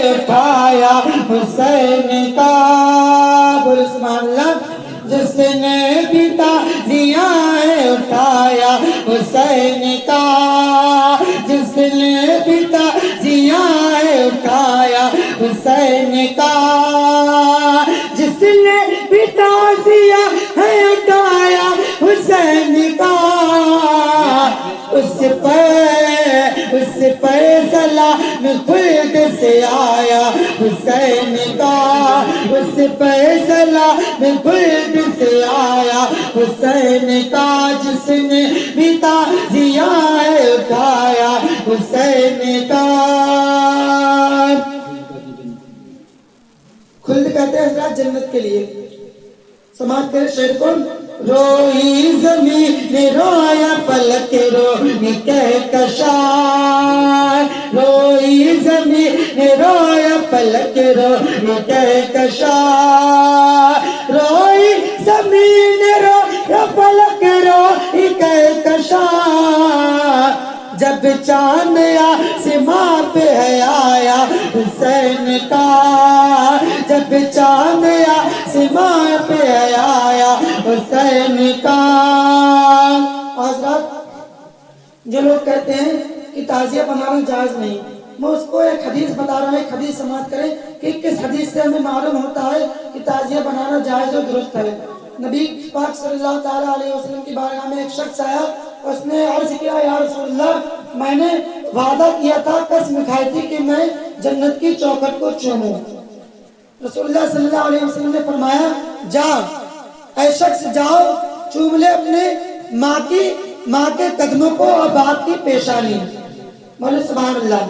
اٹھایا حسین کا، بولے سبحان اللہ، جس نے بھی تعزیہ اٹھایا حسین کا، جس نے بھی تعزیہ اٹھایا حسین کا، جس نے بھی تعزیہ اٹھایا حسین کا، اس پر سلام خلد سے آیا حسین کا، اس پر سلام خلد سے آیا حسین کا، جس نے بھی تعزیہ اٹھایا حسین کا۔ خلد کہتے ہیں حضرات جنت کے لیے، سماعت کرے شعر کو، روئی زمین رویا فلک روئی کہکشاں، روئی زمین رویا فلک روئی کہکشاں، روئی زمین رویا فلک روئی کہکشاں، جب چاند آسماں پہ ہے آیا حسین کا، جب چاند آسماں پہ ہے آیا حسین کا۔ حضرات جو لوگ کہتے ہیں کہ تعزیہ بنانا جائز نہیں، میں اس کو ایک حدیث بتا رہا ہوں، ایک حدیث سماعت کریں کہ کس حدیث سے ہمیں معلوم ہوتا ہے کہ تعزیہ بنانا جائز و درست ہے۔ نبی پاک صلی اللہ تعالیٰ علیہ وسلم کی بارگاہ میں ایک شخص آیا، اس نے عرض کیا یا رسول اللہ میں نے وعدہ کیا تھا، قسم کھائی تھی کہ میں جنت کی چوکھٹ کو چوموں۔ رسول اللہ صلی اللہ علیہ وسلم نے فرمایا جا اے شخص جاؤ چوم لے اپنے ماں کے قدموں کو اور باپ کی پیشانی۔ بولے سبحان اللہ۔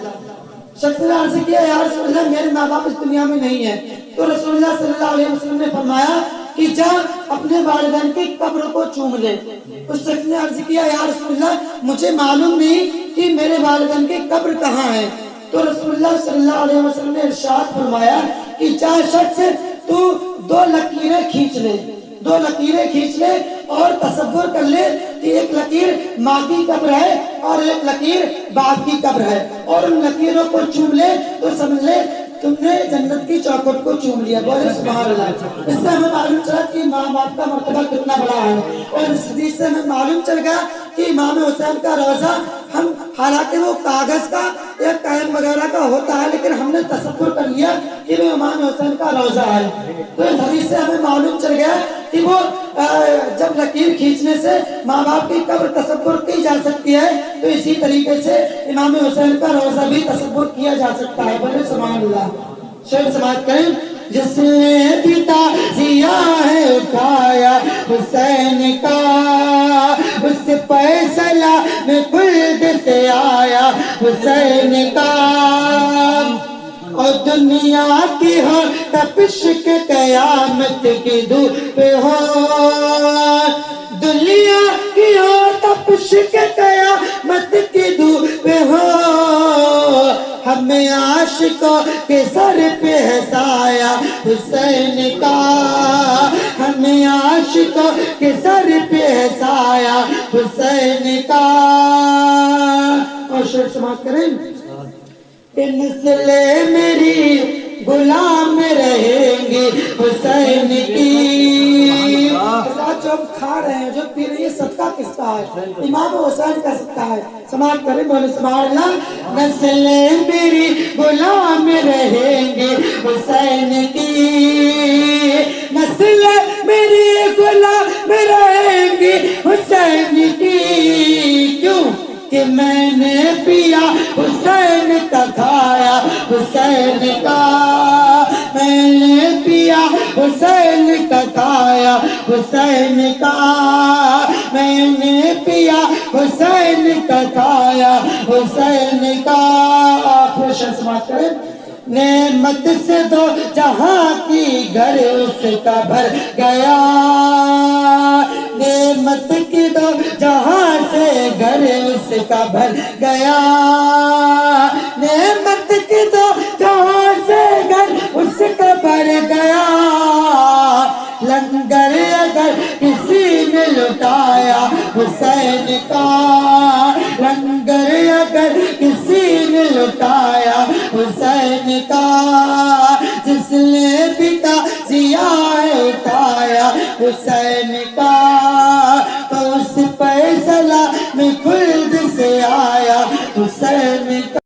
شخص نے عرض کیا یا رسول اللہ میرے ماں باپ اس دنیا میں نہیں ہیں، تو رسول اللہ صلی اللہ علیہ وسلم نے فرمایا کہ جا اپنے والدین کی قبر کو چوم لے۔ اس شخص نے عرض کیا یا رسول اللہ مجھے معلوم نہیں کہ میرے والدین کی قبر کہاں ہے، تو رسول اللہ صلی اللہ علیہ وسلم نے ارشاد فرمایا کہ جا شخص تو دو لکیریں کھینچ لے، دو لکیریں کھینچ لے اور تصور کر لے کہ ایک لکیر ماں کی قبر ہے اور ایک لکیر باپ کی قبر ہے، اور ان لکیروں کو چوم لے تو سمجھ لے تم نے جنت کی چوکھٹ کو چوم لیا۔ بولے سبحان اللہ۔ اس سے ہمیں معلوم چلا کہ ماں باپ کا مرتبہ کتنا بڑا ہے، اور اس حدیث سے ہمیں معلوم چل گیا کہ امام حسین کا روزہ ہم حالانکہ وہ کاغذ کا یا قائم وغیرہ کا ہوتا ہے لیکن ہم نے تصور کر لیا کہ وہ امام حسین کا روزہ ہے، تو اس حدیث سے ہمیں معلوم چل گیا کہ وہ جب لکیر کھینچنے سے ماں باپ کی قبر تصور کی جا سکتی ہے تو اسی طریقے سے امام حسین کا روزہ بھی تصور کیا جا سکتا ہے۔ بولے سبحان اللہ۔ شعر سماعت کریں، جس نے بھی تعزیہ اٹھایا حسین کا، اس فیصلہ میں خلد سے آیا حسین کا، اور دنیا کی ہو تپش کے قیامت کی دھوپ ہو، دنیا کی ہو تپش کے قیامت کی دھوپ ہو، ہمیں عاشقوں کے سر پہ ہے سایہ حسین کا، ہمیں عاشقوں کے سر پہ ہے سایہ حسین کا۔ اور شعر سماعت کریں، کہ نسلیں میری غلام رہیں گی حسین کی۔ جو ہم کھا رہے ہیں جو پی رہے ہیں یہ صدقہ کس کا ہے؟ امام حسین کا صدقہ ہے۔ سماعت کریں، بولے سبحان اللہ۔ نسلیں میری غلام رہیں گی حسین کی، نسلیں میری غلام رہیں گی حسین کی، کیوں کہ میں نے پیا حسین کا کھایا حسین کا، میں نے پیا حسین کا کھایا حسین کا، میں نے پیا حسین کا کھایا حسین کا۔ آخر شعر سماعت کریں، نعمت سے دو جہاں کی گھر اس کا بھر گیا، نعمت کی دو جہاں سے گھر اس کا بھر گیا، نعمت کی دو جہاں سے گھر اس کا بھر گیا، لنگر اگر کسی نے لٹایا حسین کا، لنگر اگر کسی نے لٹایا حسین کا، جس نے بھی تعزیہ اٹھایا حسین کا، تو اس پہ سلام خلد سے آیا حسین کا۔